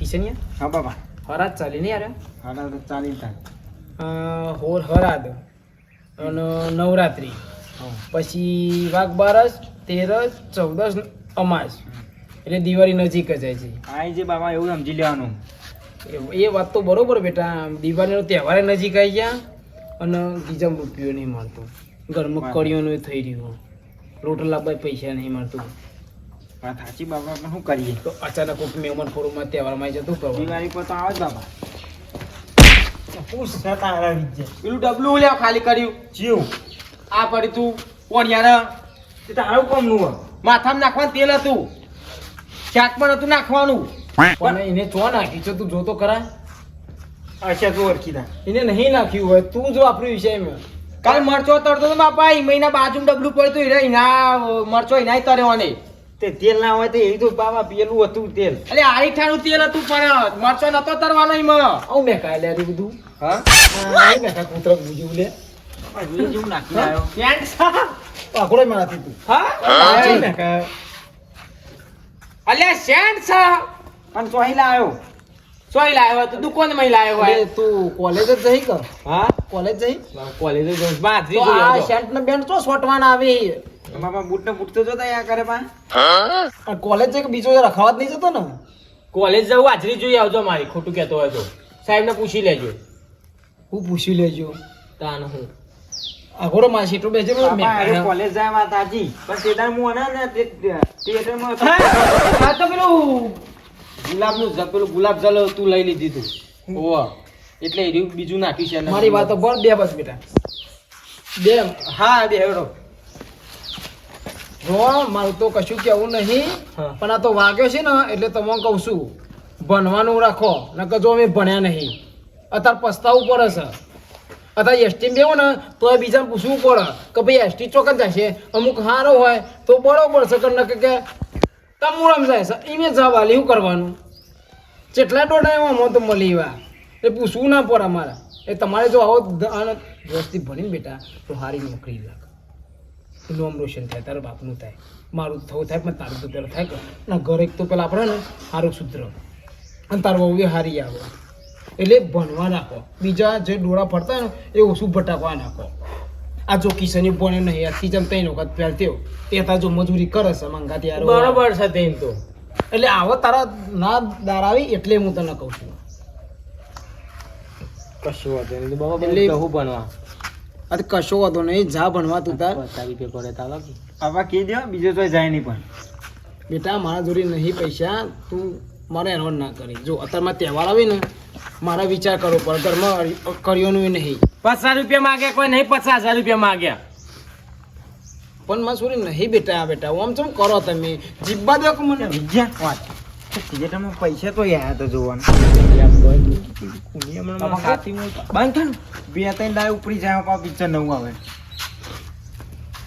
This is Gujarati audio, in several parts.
કિશનિયા હા બાપા હરાજ ચાલી નહીં યાર હાડા તો ચાલી થાય હોર હરાદ અને નવરાત્રિ હા પછી વાઘ બારસ તેરસ ચૌદસ અમાસ એટલે દિવાળી નજીક જ જાય છે આઈ જે બાબા એવું સમજી લેવાનું એ વાત તો બરોબર બેટા દિવાળીનો તહેવાર નજીક આવી ગયા અને ગીજમ રૂપિયો નહીં મળતો ઘરમાં કડીઓનું થઈ રહ્યું રોટલા લાવવા પૈસા નહીં મળતું વાત સાચી બાબા પણ શું કરીએ તો અચાનક કોઈક મહેમાન ખોરોમાં તહેવારમાં આવી જતું કરવાનું દિવાળી પર તો આવે જ બાબા પૂછ તારા વિજય પેલું ડબલું લે ખાલી કર્યું જીવ આ પડી તું કોણ યાર એ તારું કોમનું હોય માથામાં નાખવાનું તેલ હતું શાકમાં નતું નાખવાનું પણ એને ચો નાખી છે તું જોતો ખરા અચ્છા તું ઓળખી દા એને નહીં નાખ્યું હોય તું જો આપણો વિષયમાં કાલ મરચો તળતો તો બાપા એ મહિના બાજુ ડબલું પડતું એના મરચો એના તળ્યો તે તેલ ના હોય તો એ તો બાબા પેલું હતું તેલ એટલે આઈઠાનું તેલ હતું પણ મરચો નતો તરવાનો એમાં આવું મેં કાંઈ લે બધું હા મેં કાંઈ કૂતરો બીજું લે જેવું નાખી આવ્યો પાકડો મારાથી તું હા મેં કાંઈ અલ્યા સેન્ટ છે પણ ચોહી લાવ્યો ચોહી લાવ્યો તો દુકાનમાં લાવ્યો હોય અરે તું કોલેજ જ જઈ કર હા કોલેજ જઈ કોલેજ બાજરી તો આ શર્ટ ને બેન્ટ તો સોટવાના આવે બાપા બૂટ ને બૂટ તો જોતા યા કરે પા કોલેજ જઈ કે બીજો રખાવા જ નહીં જતો ને કોલેજ જવું હાજરી જોઈ આવજો મારી ખોટું કહેતો હોય તો સાહેબ ને પૂછી લેજો હું પૂછી લેજો તાન હું આગોડો માં સીટો બેસે કોલેજ જાય વાત આજી પણ તેદાર મુ ને થિયેટરમાં આ તો પેલું ગુલાબનું પેલું ગુલાબ જલ તું લઈ લીધી તું ઓવા એટલે એ બીજું નાખ્યું છે મારી વાતો બોલ બે બસ બેટા બે હા બે હેડો જો મારું તો કશું કેવું નહીં પણ આ તો વાગ્યો છે ને એટલે તમને કહું છું ભણવાનું રાખો નકર જો અમે ભણ્યા નહીં અત્યારે પસ્તાવું પડે છે અત્યારે એસટી બેવો ને તો એ બીજાને પૂછવું પડે કે ભાઈ એસટી ચોક જ જશે અમુક સારો હોય તો બરોબર છે કે નકે કે તમુરમ જાય છે એમે જવા લે શું કરવાનું જેટલા ડોડા એમાં તો મળી એવા એ પૂછવું ના પડે અમારે એ તમારે જો આવો વ્યવસ્થિત ભણીને બેટા તો સારી નોકરી લાગે નામ રોશન થાય તારા બાપનું થાય મારું થવું થાય પણ તારું તો પેલા થાય કે ના ઘર એક તો પેલા આપણે ને સારું સુધર અને તારું બહુ હારી આવે એટલે ભણવા નાખો બીજા જે ડોળા ફરતા હોય ને એ ઓછું ભટાકવા નાખો આ જો કિશની ભણે નહીં આ તીજમ ત્રણ વખત પહેરત્યો તે તાર જો મજૂરી કરે છે મંગા ત્યારે બરોબર છે તેમ તો એટલે આવો તારા ના દારાવી એટલે હું તને કહું છું કશું વાંધો નહીં બાબા એટલે હું ભણવા આ કશો વાંધો નહીં જા ભણવા તું તાર આવા કહી દો બીજો તો જાય નહીં પણ બેટા મારા જોડે નહીં પૈસા તું મારે હેરાન ના કરી જો અત્યારમાં તહેવાર આવે ને મારા વિચાર કરવો પડે ઘરમાં કર્યોનું નહીં 50 રૂપિયા માંગે કોઈ નહીં 50,000 રૂપિયા માંગ્યા પણ મારા છોરી નહીં બેટા બેટા આમ ચમ કરો તમે જીબ્બા દો કે મને વિજ્ઞાન વાત થિયેટરમાં પૈસા તો યાર તો જોવાનું બંધ બે ત્રણ દાય ઉપરી જાય પા પિક્ચર નવું આવે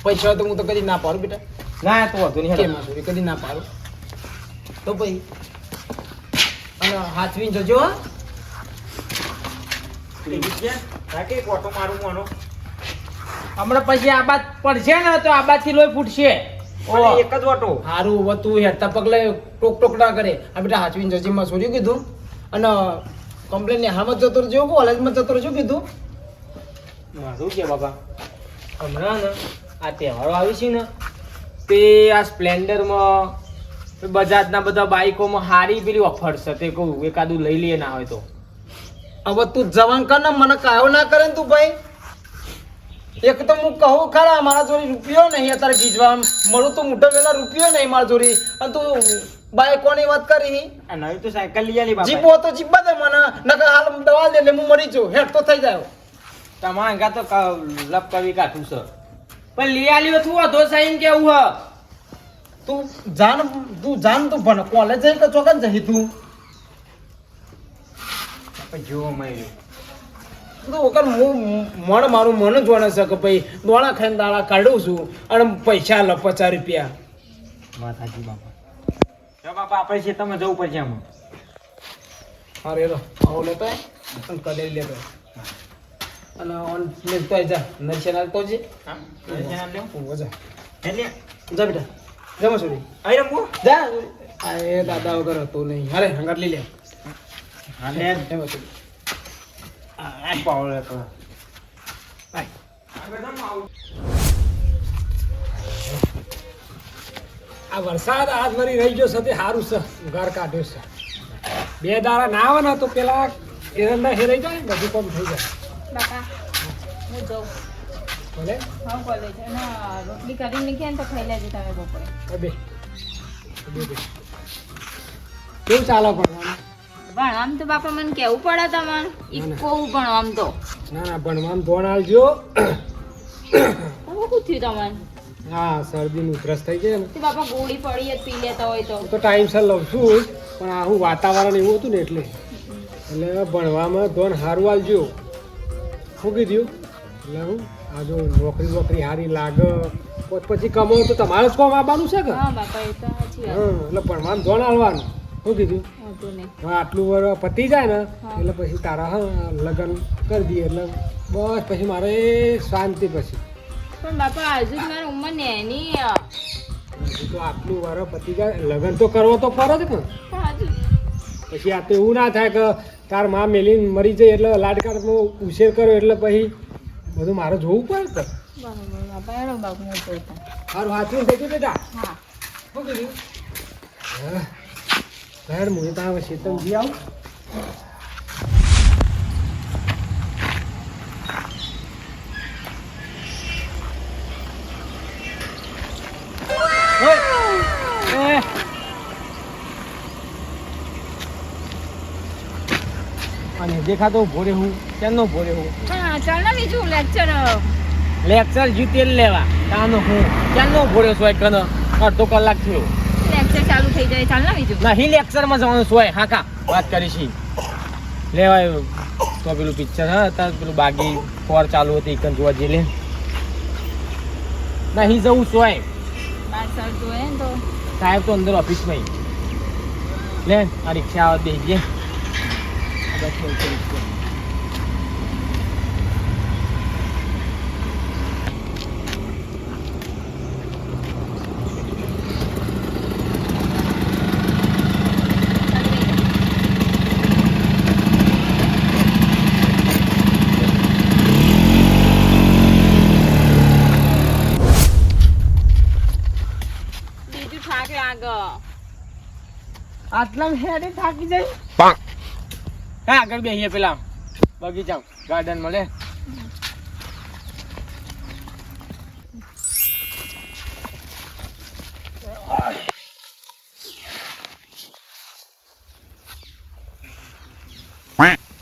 પૈસા તો હું તો કદી ના પાડું બેટા ના તો વાંધો નહીં કેમ છોરી કદી ના પાડું તો ભાઈ અને હાથવીને જજો હા હમણાં પછી આ બાદ પડશે ને તો આ બાદ થી લોહી ફૂટશે એક જ ઓટો સારું હવે તું હેરતા પગલે ટોક ટોક ના કરે આ બેટા હાથવીને જજીમાં છોડ્યું કીધું અને કમ્પ્લેન ને હામાં જતો રહેજો કોલેજમાં જતો રહેજો કીધું મારું કે બાબા હમણાં ને આ તહેવારો આવી છે ને તે આ સ્પ્લેન્ડરમાં બજાજના બધા બાઇકોમાં હારી પેલી ઓફર છે તે કહું એકાદું લઈ લઈએ ના હોય તો હવે તું જવાન કર ને મને કાયો ના કરે ને તું ભાઈ એક તો હું કહું ખરા મારા જોડે રૂપિયો નહીં અત્યારે ગીજવા મળું તો મોટા વેલા રૂપિયો નહીં મારા જોડે અને તું બાઈકોની વાત કરી નવી તો સાયકલ લઈ આલી બાબા જીપો તો જીપા દે મને નકર હાલ દવા લે એટલે હું મરી જાઉં હેડ તો થઈ જાય તમારા અંગા તો લપ કરી કાઠું છે પણ લઈ આલી હતું વધો સાઈન કેવું હ તું જાન તું ભણ કોલેજ જઈ કે ચોકન જઈ તું જો મય તો ઓકર હું મારું મન જ વણે છે કે ભાઈ દોણા ખાઈને દાડા કાઢું છું અને પૈસા લ 50 રૂપિયા વાત સાચી બાપા જો બાપા આપણે છે તમે જવું પડશે આમાં અરે રો આવો લેતો અને કદેલ લેતો અને ઓન લેતો જા નરસેના તો જે હા નરસેના લે જા એટલે જા બેટા જમા છોડી આઈ રમવો જા એ દાદા વગર હતો નહીં અરે હંગાટ લઈ લે હા લે પાવડે તો આ વરસાદ આજ વળી રહી ગયો છે તે સારું છે ઉઘાર કાઢ્યો છે 2 દાડા ના આવે ને તો પેલા એરંડા હેરાઈ જાય ને બધું કામ થઈ જાય બાપા હું જાઉં ભલે હા કોલેજ અને રોટલી કરીને નીકળે ને તો ખાઈ લેજો તમે બપોરે બે કેવું ચાલે ભણવાનું ભણવામાં તો બાપા મને કેવું પડે તમારે ઈકોવું ભણવામાં તો ના ના ભણવાનું ધોણ આલજો શું થયું તમારે હા શરદીનું ઉધરસ થઈ જાય ને તે બાપા ગોળી પડી જ પી લેતા હોય તો તો ટાઈમસર લઉં છું પણ આવું વાતાવરણ એવું હતું ને એટલે ભણવામાં ધોન સારું આલજો શું કીધું એટલે હું આ જો નોકરી સારી લાગે પછી કમાવું તો તમારે જ કોમ આવવાનું છે કે હા બાપા એ તો સાચી વાત હા એટલે ભણવાનું ધોન આલવાનું શું કીધું વાંધો નહીં હવે આટલું વર પતી જાય ને એટલે પછી તારા લગ્ન કરી દઈએ એટલે બસ પછી મારે શાંતિ પછી પણ બાપા હજુ જ મારી ઉંમર નેની હજુ તો આટલું વર પતી જાય લગ્ન તો કરવો તો ફરજ ને પણ હજુ પછી આ તો એવું ના થાય કે તાર માં મેલીને મરી જાય એટલે લાડકારમાં ઉછેર કર્યો એટલે પછી બધું મારે જોવું પડે તો બરાબર બાપા એનો બાપુ હું જોઈતા સારું હાથમાં જજો બેટા હા શું કીધું હા સાહેબ હું ત્યાં શેતમજી આવું અને દેખાતો ભોરે હું કેમનો ભોરે હું હા ચાલ ને બીજું લેક્ચર જીતેલ લેવા તાનો હું કેમનો ભોરે સોય કન અડધો કલાક થયો લેક્ચર ચાલુ થઈ જાય ચાલ ને બીજું નહીં લેક્ચરમાં જવાનું સોય હા કા વાત કરીશી લેવાય તો પેલું પિક્ચર હા તાર પેલું બાગી ફોર ચાલુ હતી એકન જોવા જઈએ લે નહીં જવું સોય બાર સર જોઈએ ને તો સાહેબ તો અંદર ઓફિસમાં લે આ રિક્ષા આવે દેજે બીજું થાક લાગે આટલા હેડે થાકી જાય હા આગળ બેહીએ પેલા બગીચા ગાર્ડન મળે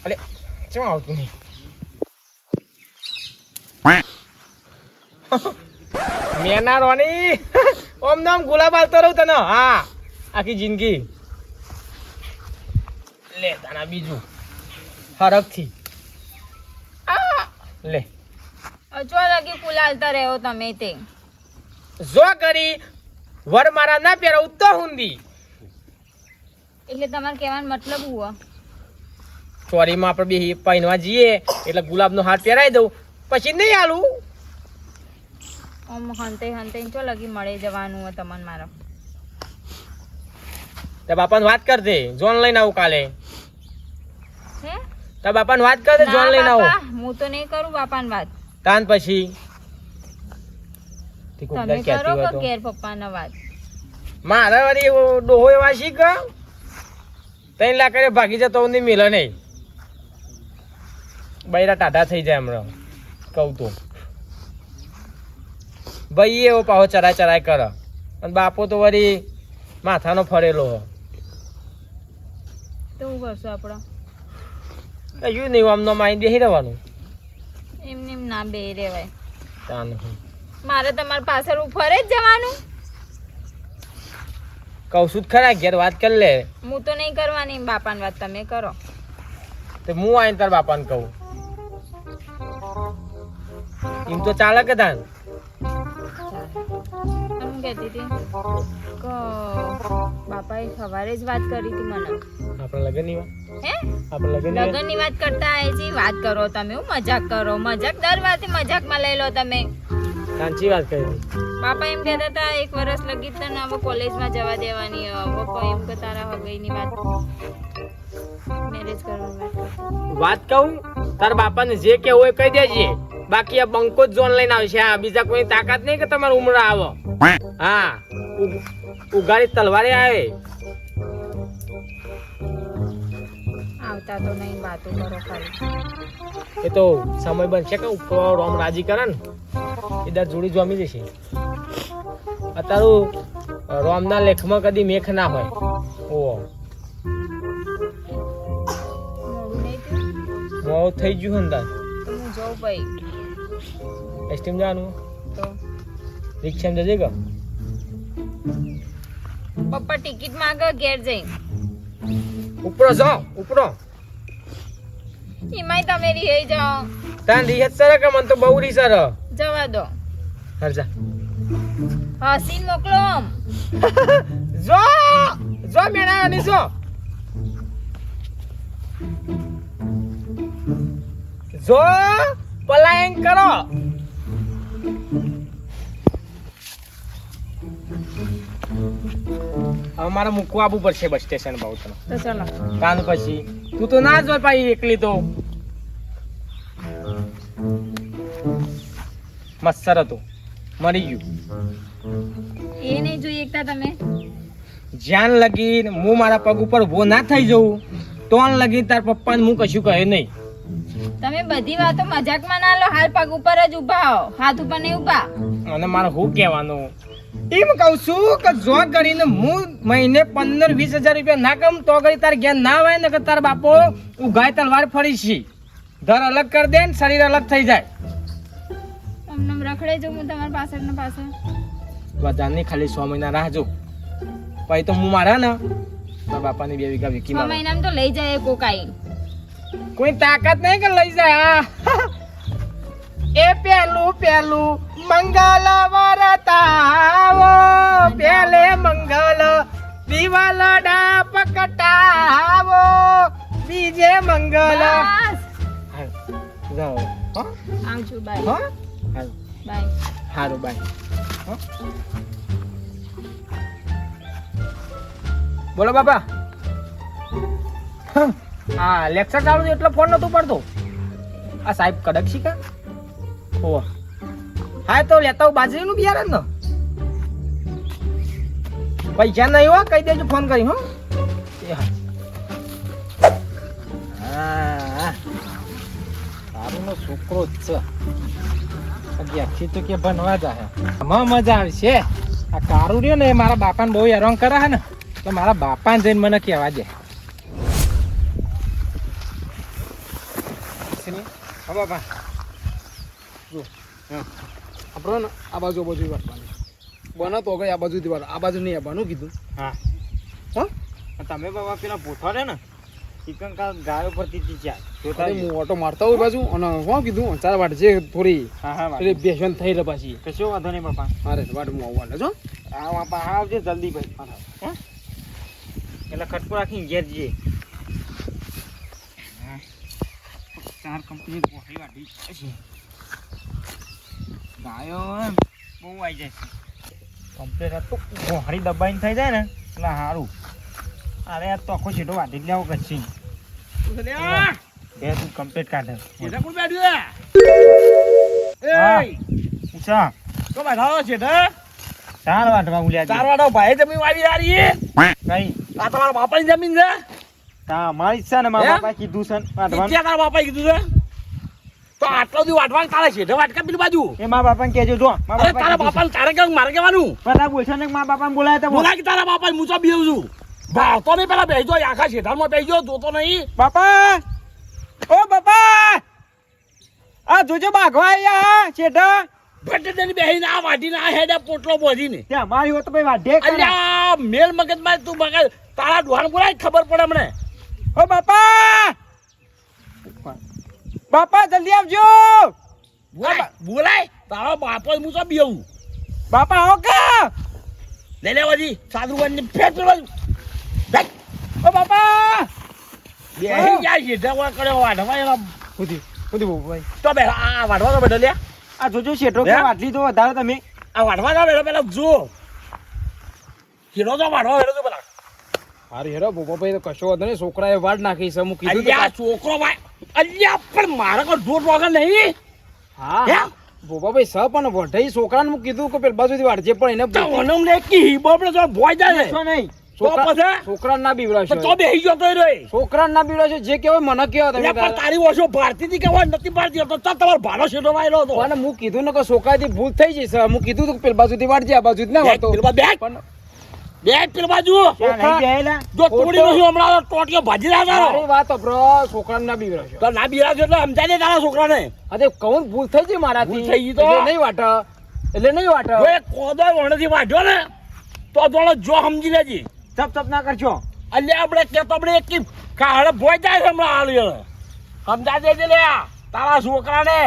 અરે શું આવતું નહીં મેના રોની ઓમ નામ ગુલાબ આવતો રહું તને હા આખી જિંદગી લે તારા બીજું ફરકથી લે અચો લગી ફૂલ હાલતા રહ્યો તમે તે જો કરી વર મારા ના પહેરવું તો હુંદી એટલે તમારે કહેવાનો મતલબ હુआ ચોરીમાં આપણે બે પહેરવા જઈએ એટલે ગુલાબનો હાર પહેરાવી દઉં પછી નહીં આલું આમ હંતે હંતે ચો લગી મળે જવાનું હોય તમને મારો તે બાપાને વાત કર દે જોન લઈને આવું કાલે હે તાર બાપાને વાત કર દે જોન લઈને આવું હું તો નહીં કરું બાપાની વાત તાન પછી તે કોક તમે દર કહેતી કરો હોય કે તો ઘેર પપ્પાના વાત મારા વાળી ડોહો એવા શીખ 3 લાખ કરે ભાગી જતો નહીં મિલે નહીં બૈરા ટાઢા થઈ જાય હમણાં કહું તો ભાઈ એવો પાહો ચરાય કરે અને બાપો તો વળી માથાનો ફરેલો તો શું કરશો આપડે કયું નહીં આમનો માઇન્ડ બેસી રહેવાનું એમને એમ ના બે રેવાય તાન મારે તમારા પાછળ ઉપર જ જવાનું કહું છું જ ખરા ઘેર વાત કરી લે હું તો નહીં કરવાની બાપાની વાત તમે કરો તો હું આવીને તાર બાપાને કહું એમ તો ચાલે કે તાન એમ કહેતી હતી કે બાપાએ સવારે જ વાત કરી હતી મને આપણે લગનની વાત હે આપણે લગનની વાત લગનની વાત કરતા આય છે વાત કરો તમે હું મજાક કરો મજાક દર વાતે મજાકમાં લઈ લો તમે સાચી વાત કરી બાપા એમ કહેતા હતા 1 વર્ષ લગી તને હવે કોલેજમાં જવા દેવાની હવે કોઈ એમ કે તારા હગઈની વાત મેરેજ કરવાની વાત કરતી. વાત કહું તાર બાપાને જે કેવું હોય કહી દેજે. બાકી આ બંકો જ જોન લઈને આવશે. હા, બીજા કોઈ તાકાત નહીં કે તમારે ઉમરા આવો. હા, ઉગાડી તલવારે આવે. આવતા તો નહીં, વાતો કરો ખાલી. એ તો સમય બનશે કે ઉપર રોમ રાજી કરે ને એ દર જોડી જમી જશે. અત્યારું રોમના લેખમાં કદી મેખ ના હોય. ઓહો, મોડું નહીં થયું મોડું થઈ ગયું અંદર. તો હું જાઉં ભાઈ. એસટીમ જવાનું તો રિક્ષામાં જજે કે પપ્પા ટિકિટ માંગે ઘેર જઈ. ઉપરો જાઓ ઉપરો. એમાંય તમે રહી જાઓ. તાન રીહત સર કે મને તો બહુ રી સર. જવા દો. હરજા હસીન મોકલો આમ. જો જો મેણા ની જો જો પલાયન કરો. હવે મારે મૂકવા આવવું પડશે બસ સ્ટેશન બહુ તને. તો ચાલો. કાન પછી તું તો ના જોઈ પાઈ એકલી તો. મસ્સર હતું મરી ગયું. એ નહીં જોઈ એકતા તમે. જ્યાં લગીન હું મારા પગ ઉપર ઉભો ના થઈ જઉં તો લગીન તાર પપ્પાને હું કશું કહે નહીં. તમે બધી વાતો મજાકમાં ના લો. હાલ પગ ઉપર જ ઊભા હો, હાથ ઉપર નહીં ઊભા. અને મારે શું કહેવાનું એમ કહું છું કે જો કરીને હું મહિને 15-20 હજાર રૂપિયા ના કમ તો કરી તાર જ્ઞાન ના હોય ને કે તાર બાપો ઉઘાય તલવાર ફરી છે. ધર અલગ કરી દે ને શરીર અલગ થઈ જાય. અમને રખડે જો હું તમારા પાછળ ને પાછળ. બધાની ખાલી 6 મહિના રાહ જો પછી તો હું મારા ને મારા બાપાની 2 વીઘા વીકી 6 મહિનામાં તો લઈ જાય કોકાઈ. કોઈ તાકાત નહીં કે લઈ જાય. એ પેલું મંગલ વરતાવો પેલે મંગલ દિવાલડા પકટાવો બીજે મંગલ. બસ. જાઓ હો આવજો બાય. હો બાય. હારું બાય. બોલો બાપા. હા લેક્ચર ચાલુ છે એટલે ફોન નતું પડતો. આ સાહેબ કડક છે કા. ઓહ હા તો લેતા હું બાજરીનું બિયારણ ને. પૈસા નહીં હો કહી દેજો ફોન કરી. હો એ હા હા તારું નો છોકરો જ છે. અગિયારથી તો કે ભણવા જાય આમાં મજા આવશે. આ કારું રહ્યો ને એ મારા બાપાને બહુ હેરાન કરે છે ને તો મારા બાપાને જઈને મને કહેવા દે. હા બાપા જો આપણે ને આ બાજુ વાટવાની બને તો કઈ આ બાજુથી વાટ. આ બાજુ નહીં આવવાનું કીધું. હા હો તમે બાબા પેલા પોથા રે ને ચિકન કા ગાયો પરથી ચીચા જોતા અરે હું ઓટો મારતા હોય બાજુ અને શું કીધું 4 વાટ છે થોડી. હા હા એટલે બેસન થઈ રહે પાછી. કશો વાંધો નહીં બાપા. અરે વાટ હું આવવાને જો આ બાપા આવજે જલ્દી ભાઈ. હા એટલે ખટકો રાખીને ઘેર જઈએ. 4 કંપની ગોઠવી વાટી છે. ગાયો એમ બહુ આવી જાય છે. કમ્પ્લેટ આ તો ગોહરી દબાઈને થઈ જાય ને એટલે સારું. અરે આ તો આખો છેટો વાટી જ લેવો કચ્છી. બે તું કમ્પ્લેટ કાઢે. કોણ બેઠ્યું હા પૂછા તો બેઠા છે ને 4 વાટવા ઉલ્યા 4 વાટો ભાઈ જમીન વાવી રારી કઈ આ તમારા બાપાની જમીન છે. હા મારી ઈચ્છા ને મારા બાપા કીધું છે વાટવાનું. તારા બાપાએ કીધું છે તો આટલો દી વાટવા તારે છે વાટકા પેલી બાજુ. એ મારા બાપાને કહેજો જો અરે તારા બાપાને તારે કેમ મારે કહેવાનું બધા બોલશે ને મારા બાપાને બોલાય તો બોલા કે તારા બાપા હું તો બીવું છું. ભાવ તો નહીં પેલા બેસજો આખા શેઠારમાં બેસજો જોતો નહીં. બાપા ઓ બાપા આ જોજો બાઘવા આયા છેઠા ભટ્ટ બેહીને આ વાટીને આ હેડે પોટલો બોધીને ત્યાં મારી હોત તો ભાઈ વાઢે અલ્યા મેલ મગજમાં તું બગડ તારા ડોહાણ બોલાય ખબર પડે મને. ઓ બાપા બાપા જલ્દી આવજો. બોલાય તારો બાપો હું તો બીવું. બાપા આવો કા લે લે વજી સાદુવાન ફેટ પેલો ઓ બાપા બેહી જાય છે ઢવા કર્યો વાઢવા એનો ઉધી ભાઈ તો બે આ વાઢવા તો બેઠો લે આ જોજો શેઠો કે વાટલી તો વધારે તમે આ વાઢવા તો બેઠો પેલા જો હીરો તો વાઢવા બેઠો તો પેલા હારી હેરો ભોપાભાઈ તો કશો વાંધો નહીં, છોકરાએ વાડ નાખી છે, હું કીધું તો અલ્યા છોકરો ભાઈ અલ્યા પણ મારા કોઈ જોર વગર નહીં હા હે? ભોપાભાઈ સ પણ વઢઈ છોકરાને હું કીધું કે પેલા બાજુથી વાળજે પણ એને તો ઓનમ ને કી હિબો આપણે જો ભોય જાય શું નહીં તો પછી છોકરાને ના બીવડાવશો તો બેહી ગયો તો રે છોકરાને ના બીવડાવશો, જે કહેવાય મને કહેવા તમે એટલે પણ તારી ઓછો ભારતી થી કહેવાય નથી ભારતી તો ચાલ તમારો ભાડો શેઠો વાયલો હતો પણ હું કીધું ને કે છોકરાથી ભૂલ થઈ જશે, હું કીધું તું પેલા બાજુથી વાળજે, આ બાજુ ના વાળતો પણ બેગ પેલ બાજુ છોકરા- જો તોડી નથી હમણાં ટોટિયો ભાજી રહ્યા તારો મારી વાત અભરો, છોકરાને ના બીવડાવશો. તો ના બિરાજો એટલે સમજાય દે તારા છોકરાને અરે કહું ને, ભૂલ થઈ ગઈ મારાથી, ભૂલ થઈ ગઈ તો? એટલે નહીં વાટ, એટલે નહીં વાટ. જો એક કોદો વણથી વાઢ્યો ને તો થોડો જો સમજી લેજી તપ ના કરશો એટલે આપણે કે તો આપણે એક કાળે ભોય જાય છે હમણાં હાલ યાર સમજા દેજે લે તારા છોકરાને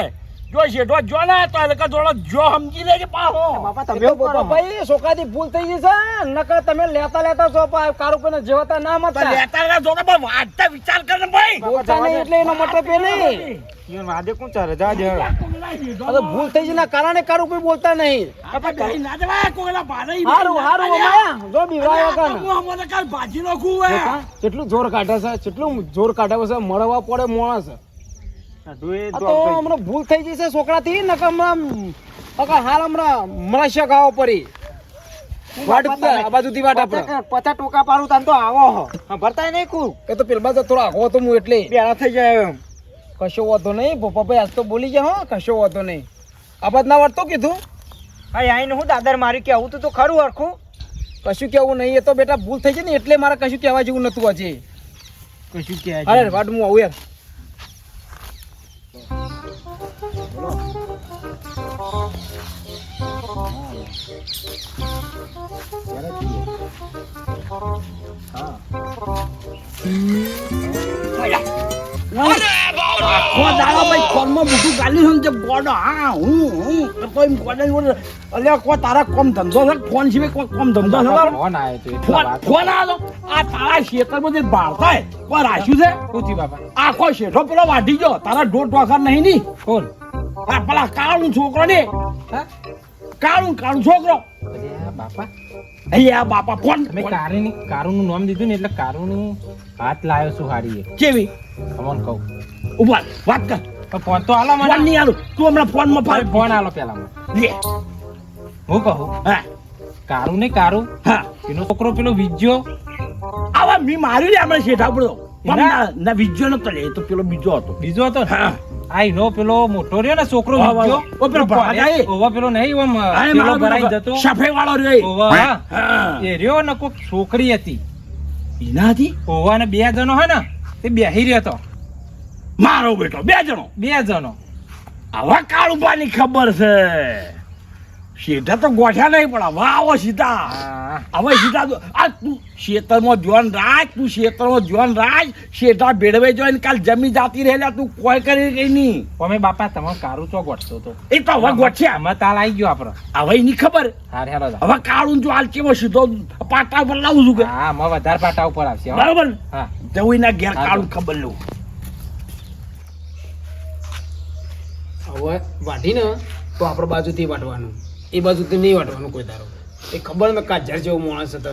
જો શેઠો જો ને તો એટલે કે થોડો જો સમજી લેજે પાછો બાપા તમે તમે એવું કરો ભાઈ છોકરાથી ભૂલ થઈ ગઈ છે, નકર તમે લેતા છો કારું કોઈને જેવતા ના તો મતતા. લેતા રહ્યા જો તો પણ વાંચતા વિચાર કર ને ભાઈ બોલતા નહીં એટલે એનો મતલબ એ નહીં. ઈવન વાદે કોણ ચાલે જા દે હવે ભૂલ થઈ ગઈ ના કારણે કારું કોઈ બોલતા નહીં. ના જવાય કોઈના ભાડે હારું હારું અમાયા, જો બીવડાયો કાન. અમને કાલ ભાજી નાખું હે દેખા, કેટલું જોર કાઢે છે, કેટલું જોર કાઢે છે, મળવા પડે મોણસ. આ તો હમણાં ભૂલ થઈ ગઈ છે છોકરાથી, નકર હમણાં હાલ હમણાં મળશે ખાવા પડી વાટ આ બાજુથી વાટ આપણે 50 ટોકા પાડું તાન તો આવો ભરતાય નહીં કુ કે તો પેલા બાજુ થોડો આગો તો હું એટલે બેડા થઈ જાય એમ કશો વાંધો નહીં પપ્પાભાઈ, આજ તો બોલી ગયા હો, કશો વાંધો નહીં. આ બાદ ના વાળતો કીધું હા આઈને હું દાદર મારી કે આવું તો ખરું હરખું કશું કેવું નહીં, એ તો બેટા ભૂલ થઈ છે ને એટલે મારે કશું કહેવા જેવું નતું આજે. કશું કે અરે વાટ હું આવું યાર. આખો દાડો ભાઈ ફોનમાં મોટું ગાલ્યું છે ને જે ગોડો હા હું તો એમ ગોડા અલ્યા કોઈ તારા કોમ ધંધો છે ફોન સિવાય કોઈ કોમ ધંધો છે તારો? ફોન આવ્યો તો એટલે ફોન વાત. ફોન આવ્યો તો? આ તારા ખેતરમાં જે બાળતા હે, કોઈ રાખ્યું છે શું થયું બાપા? આખો શેઠો પેલો વાઢી ગયો તારા દોઢ ટોકર નહીં ની કોણ? આ પેલા કાળું છોકરો ને હા? કાળું છોકરો અરે બાપા, અહીંયા બાપા ફોન મેં કારુનું નામ દીધું ને એટલે કારુનું હાથ લાવ્યો છું હારીએ કેવી તમને કહું ઉભા વાત કર પણ ફોન તો હાલો ફોન મને નહીં આલું તું હમણાં ફોનમાં મારે ફાળ ફોન હાલો પેલા મને. લે હું કહું હા કારું ને કારું હા એનો છોકરો પેલો વિજ્યો આવા મી માર્યું લે હમણાં શેઠા પડો ના. ના વિજ્યો નતો લે એ તો પેલો બીજો હતો બીજો હતો ને? હા આ એનો પેલો મોટો રહ્યો ને છોકરો વાહ, વાહ, વિજ્યો વાહ. ઓ પેલો ભરાઈ જાય. ઓવા પેલો નહીં ઓમ હા, એ પેલો મારો ભરાઈ પેલો જતો સફેદ વાળો રે ઓવા, હા. હા એ રહ્યો ને કોઈક છોકરી હતી એના હતી ઓવા ને 2 જણો હે ને તે બેહી રહ્યો હતો મારો બેટો 2 જણો 2 જણો આવા કાળુબાની ખબર છે સીધા તો ગોઠ્યા નહીં પણ હવે આવો સીધા હા. હવે સીધા તો આ તું ખેતરમાં જોન રાખ તું ખેતરમાં જોન રાખ શેઠા ભેળવે જોઈને કાલ જમી જાતી રહેલા તું કોઈ કરી ગઈ નહીં અમે બાપા તમે કારું તો ગોઠતો તો એ તો હવે ગોઠ્યા અમે તાલ આવી ગયો આપડે હવે એની ખબર હારે હાલો જા. હવે કાળું જો હાલ કેવો સીધો પાટા પર લાવું છું કે હા અમે વધારે પાટા ઉપર આવશે હો. બરાબર ને? હા જવું એના ઘેર હા, કાળું તો. ખબર લઉં હવે વાઢી ને તો આપણે બાજુથી વાટવાનું, એ બાજુથી નહીં વાટવાનું કોઈ દારો. એ ખબર ને કાજર જેવો માણસ હતો.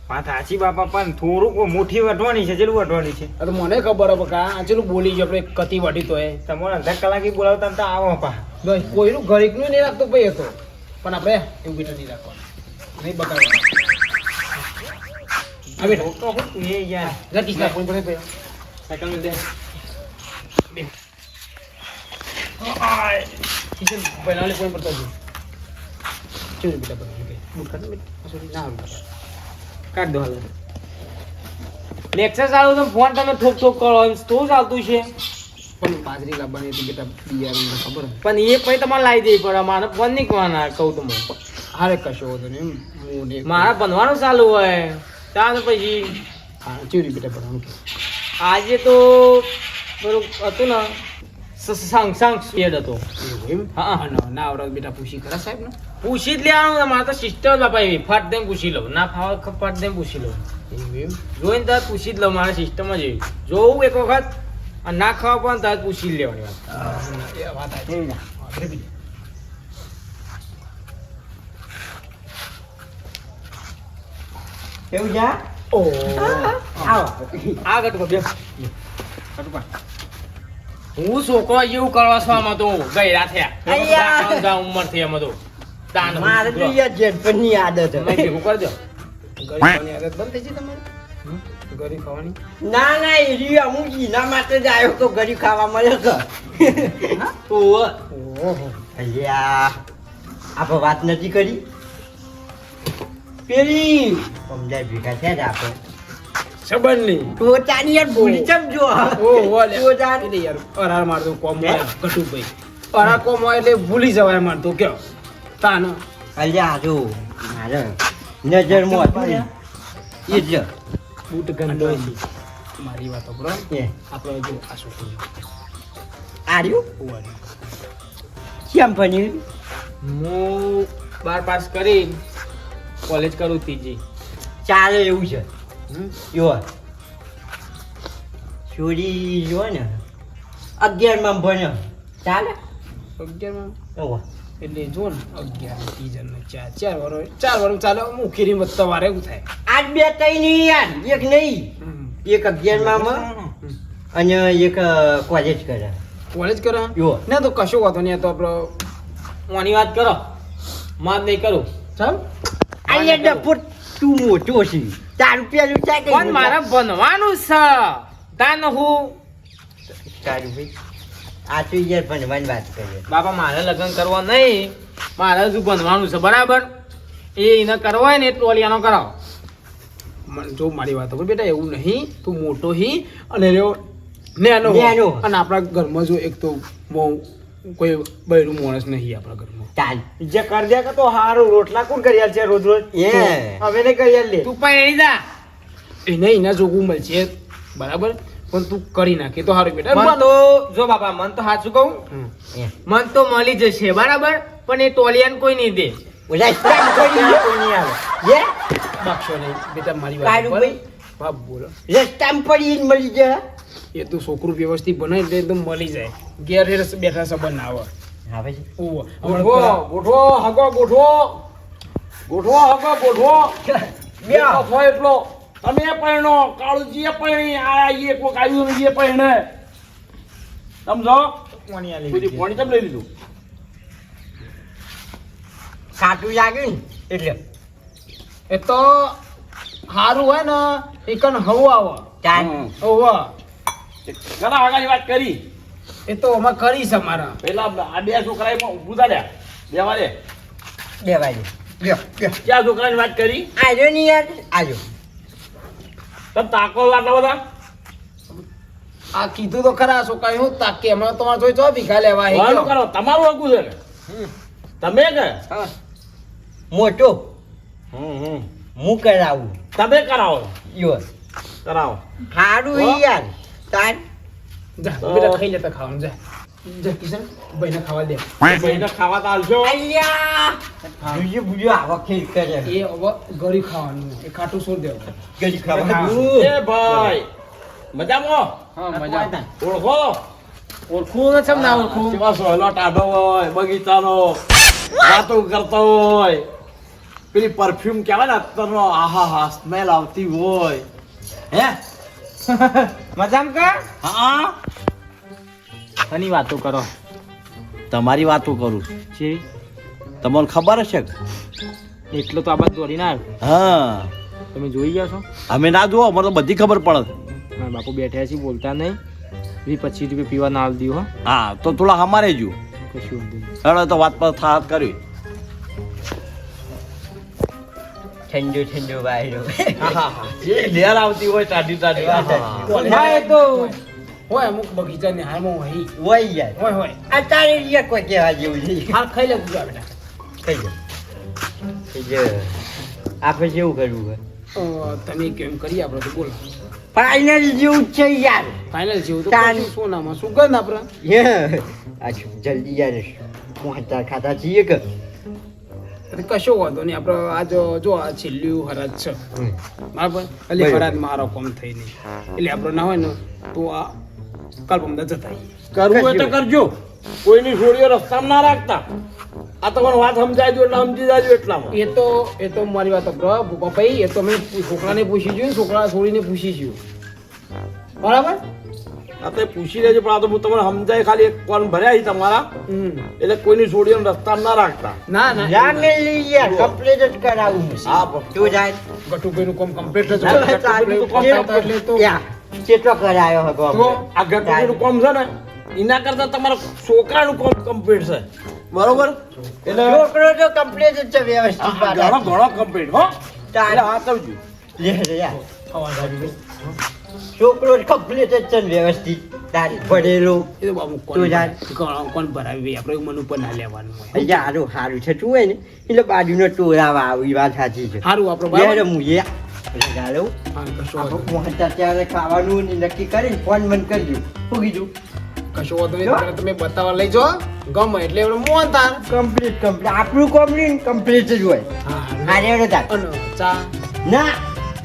વાત સાચી બાપા પણ થોડુંક મુઠ્ઠી વટવાની છે જેટલું વટવાની છે આ તો મને ખબર હવે કા આ ચેલું બોલી ગયો આપણે કતી વાટી તો એ તમારે અડધા કલાકે બોલાવતા ને તો આવો પા ભાઈ કોઈનું ઘરેકનું નહીં રાખતો ભાઈ હતો, પણ આપણે એવું બેટા નહીં રાખવાનું, નહીં બગાડવાનું. આ બેટા તો હું તું એ યાર જા કિસ્સા ફોન કરે ભાઈ. સાયકલ મેં દે કિશન પહેલા વાલે ફોન પર કરજો. ચલ બેટા બરાબર બૂટ કાઢ બેટા. સોરી ના આવે. કાઢ દો હાલ લેક્ચર ચાલુ તો ફોન તમે ઠોક ઠોક કરો એમ તો ચાલતું છે પણ બાજરી લાવવાની હતી બેટા, બિયારણ ખબર ને. પણ એ પછી તમારે લાવી દેવી પડે મારે ફોન નહીં કરવાના કહું તો મને હારે કશો હતો ને એમ હું ને મારા ભણવાનું ચાલુ હોય ત્યાં તો પછી હા ચીરી બેટા ભણવાનું કે આજે તો પેલું હતું ને સંગ સ્પેડ હતો એવું એમ. હા. હા ના આવડે બેટા પૂછી ખરા સાહેબ ને. પૂછી જ લેવાનું ને મારે તો સિસ્ટર બાપા એવી ફાટ દઈને પૂછી લઉં ના ફાવે ફાટ દઈને પૂછી લઉં એવું એમ. જોઈને તરત પૂછી જ લઉં મારા સિસ્ટમ જ એવી જોવું એક વખત અને ના ખાવા પણ તરત પૂછી જ લેવાની વાત એ વાત સાચી. હા, બરાબર. એવું જા આ ગટકો બે હું છોકરો એવું કરવા છો આમાં તો ગયરા થયા જા ઉંમર થઈ એમાં તો તાન મારે તો યાર જેઠપણની આદત છે. તમે ભેગું કરજો ગરીબ ખાવાની આદત બંધ થઈ છે તમારે ગરીબ ખાવાની ના ના એ રહ્યું હું એના માટે જ આવ્યો તો ગરીબ ખાવા મળે કે ઓહો ઓહો અલ્યા આપણે વાત નથી કરી પેલી સમજાય ભેગા થયા ને આપણે સંબંધની ટોચાની યાર ભૂલી સમજો ઓહો લે ટોચાન એટલે યાર અરાર મારતો કોમ હોય કટુભાઈ અરાર કોમ હોય એટલે ભૂલી જવાય મારતો કયો તાન અલ્યા જો મારે નજરમાં હતું ને એ જ બૂટ ગંદો છે મારી વાતો બરો એ આપણે જો આ છોકરી આર્યું ઓવારી કેમ ભણ્યું હું 12 પાસ કરી કોલેજ કરું ત્રીજી ચાલે એવું છે જો છોડી જો ને 11 ભણ્યો ચાલે 11 માં ઓહો એટલે જો ને 11 ત્રીજા ને 4 વર્ષ ચાલે મુખી રી મત વારે એવું થાય આજ બે તઈ નહીં યાર એક નહીં એક 11 માં અને એક કોલેજ કરે કોલેજ કરે યો. ના તો કશો વાતો નહીં આ તો આપણો ઓની વાત કરો માત નહીં કરું ચાલ અહીંયા ડફોટ તું મોટો છે તારું પેલું છે કે પણ મારે ભણવાનું છે તાન હું તારું ભાઈ આ તો યાર ભણવાની વાત કરીએ બાપા મારે લગ્ન કરવા નહીં મારે હજુ ભણવાનું છે બરાબર એને કરવો હોય ને એ ટોલિયાનો કરાવો મને જો મારી વાત પર બેટા એવું નહીં તું મોટો હી અને રહ્યો નેનો નેનો. અને આપણા ઘરમાં જો એક તો બહુ કોઈ બૈરું માણસ નહીં આપણા ઘરમાં ચાલ જે કર દે કે તો હારું રોટલા કોણ કરી આલ છે રોજ રોજ એ હવે ને કરી આલ લે તું પણ એની જા એને એના જોગું મળશે બરાબર પણ તું કરી નાખે તો સારું બેટા મન તો જો બાપા મન તો સાચું કહું એ મન તો મળી જશે બરાબર પણ એ ટોલિયાને કોઈ નહીં દે ઓલા સ્ટેપ કરી દે કોઈ નહીં આવે ye બક્ષો નહીં બેટા મારી કાઢું વાત ભાઈ. બાપ બોલો રસ્તામાં પડીને મળી જાય એ તો છોકરું વ્યવસ્થિત બનાવી દે તો મળી જાય ઘેર બેઠા સંબંધ ના આવે આવે છે ઓહો ગોઠવો ગોઠવો હગો ગોઠવો ગોઠવો હગો ગોઠવો બેઠો થયો એટલો તમે પરણો કાળુજીએ પરણી આ એ કોક આવ્યું ને એ પરણે સમજો બધી પાણી કેમ લઈ લીધું કાટું લાગ્યું ને એટલે એ તો સારું હોય ને એ કન હવું આવે ચાલ ઓહો ઘણા વાગ્યાની વાત કરી એ તો અમે કરી છે મારા પેલા આ બે છોકરા ઊભું થયા બેવા દે દેવાય દે લ્યો લ્યો ક્યાં છોકરાની વાત કરી આજો ને યાર આજો તમે તાકો આટલા બધા આ કીધું તો ખરા છોકરા હું તાકે હમણાં તમારે જોઈ જો ભીખા લેવા હે વાળું કરો તમારું હકું છે ને તમે કે મોટો હું કરાવું તમે કરાવો યો કરાવો હારું હો? યાર તાર જા બેટા ખાઈ લેતા ખાવાનું જા જા કિશન ભાઈને ખાવા દે ભાઈને ખાવા તો આલજો અલ્યા બીજું બીજું આવા ખેલ કરે એ હવે ગરી ખાવાનું એ ખાટું છોડ દેવું ગરી એ ખાવા ભાઈ મજામાં હા મજા ઓળખો ઓળખું ને ચમ ના ઓળખું કેવા સોયલો ટાઢો હોય બગીચાનો વાતો કરતો હોય પેલી પરફ્યુમ કહેવાય ને અત્તરનો આહા હા સ્મેલ આવતી હોય હે મજામ કા હા આની વાતો કરો તમારી વાતો કરું છે તમને ખબર હશે કે? એટલો તો આ બાદ દોડી ના આવ્યો. હા તમે જોઈ ગયા છો અમે ના જુઓ મને તો બધી ખબર પડે મારા બાપુ બેઠા છે બોલતા નહીં 25 રૂપિયા પીવા ના આલ દીધું હા તો થોડા અમારે જો હો કશું વાંધો નહીં. હેડો તો વાત પર થાત કરી ઠંડો ઠંડો વાયરો જે લેર આવતી હોય ટાઢી ટાઢી હા એ તો હોય અમુક બગીચા ને હાલમાં હોય વઈ યાર હોય હોય અત્યારે યાર કોઈ કહેવા જેવું નહીં હાલ ખાઈ લે પૂજા બેટા થઈ જાય આપણે જેવું કરવું હોય તમે કેમ કરી આપણે તો બોલો ફાઇનલ જેવું જ છે યાર ફાઇનલ જેવું તો તાન. કશું સોનામાં સુગંધ આપણે આ જલ્દી યાર પહોંચતા ખાતા છીએ કે એટલે કશો વાંધો નહીં આપણે આજ જો આ છેલ્લું હરાજ છે બરાબર એટલે બરાબર. હરાજ મારો કોમ થઈ નહીં એટલે આપણે ના હોય ને તો આ કાલ પમદા જતા આવીએ. કરવું હોય તો કરજો કોઈની છોડીઓ રસ્તામાં ના રાખતા. આ તમારે વાત સમજાય જો એટલે સમજી જાજો એટલામાં. એ તો મારી વાત સાંભળો ભાઈ, એ તો મેં છોકરાને પૂછી જોયું, છોકરા છોડીને પૂછી જોયું, બરાબર. આ તો પૂછી લેજો, પણ આ તો હું તમને સમજાય ખાલી એક કોણ ભર્યા છે તમારા, એટલે કોઈની છોડીઓ રસ્તામાં ના રાખતા. ના ના જા મેલી યાર કમ્પ્લીટ જ કરાવું છે. હા પણ તું જાય ગટુભાઈનું કામ કમ્પ્લીટ જ ચાલ, હોય. ચાલ, ગટુભાઈ કામ કરતા એટલે તો યા કેટલો કરાયો હતો તો આ ગટુજીનું કામ છે ને એના કરતા તમારા છોકરાનું કામ કમ્પ્લીટ છે, બરોબર? એટલે છોકરો તો કમ્પ્લીટ જ છે વ્યવસ્થિત ઘણો ઘણો કમ્પ્લીટ હો. ચાલ. એટલે આ કહું છું. લે લે યાર છોકરો કમ્પ્લીટ જ છે ને વ્યવસ્થિત તારી ભણેલો. એ તો બાબુ તું જા. કોણ ભરાવી આપણે મન ઉપર ના લેવાનું હોય. અહીંયા હારું હારું થતું હોય ને એટલે બાજુનો ટોળાવા આવી વાત સાચી છે. સારું આપણે યાર બરાબર. હું એ ગાળો હા, કશો આપણે વાંધો પહોંચતા ત્યારે ખાવાનું ને નક્કી કરીને ફોન બંધ કરજો. શું કીધું? કશો વાંધો નહીં. તને તમે બતાવવા લઈ જાઓ ગમે એટલે આપણે મોહન તાર. કમ્પ્લીટ આપણું કમ્પ્લીટ કમ્પ્લીટ જ હોય. હા હા રેડો તાર. અને ચા ના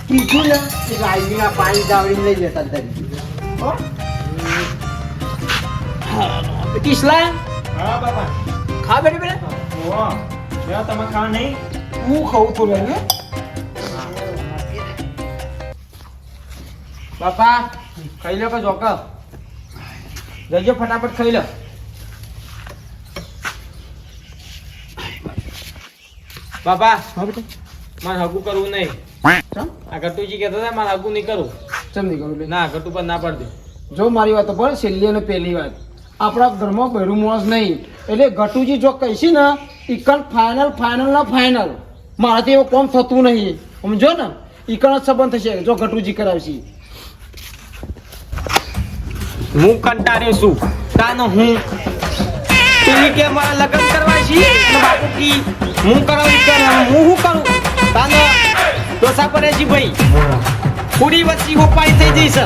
કીધું ને એટલે આવીના પાણી દાવડીને લઈ જતા તરી. હો? કિસલા હા બાપા. ખા બેટી બેટા. ઓહો. બેહો, તમે ખાવા નહીં? હું ખાઉં થોડું ને. બાપા ખાઈ લો કે જોકર જજો ફટાફટ ખાઈ લો. બાપા હા બેટા. મારે હગું કરવું નહીં. ચમ આ ગટુજી કહેતા હતા મારે હગું નહીં કરવું. ચમ નહીં કરું બે. ના ગટુ પર ના પડતી. જો મારી વાત પર છેલ્લી અને પહેલી વાત, આપણા ઘરમાં બહેરું માણસ નહીં એટલે ગટુજી જો કહીશી ને ઈકન ફાઇનલ ના ફાઇનલ. મારાથી એવું કોમ થતું નહીં, સમજો ને. ઈકન જ સંબંધ થશે જો ગટુજી કરાવશી. હું કંટાળ્યો છું તાનો હું તું કે મારા લગ્ન કરવા છે ને બાપુ કી હું કરાવી હું શું કરું તાનો ડોસા પડે છે ભાઈ પૂરી વચ્ચે હોપાઈ થઈ જઈશ.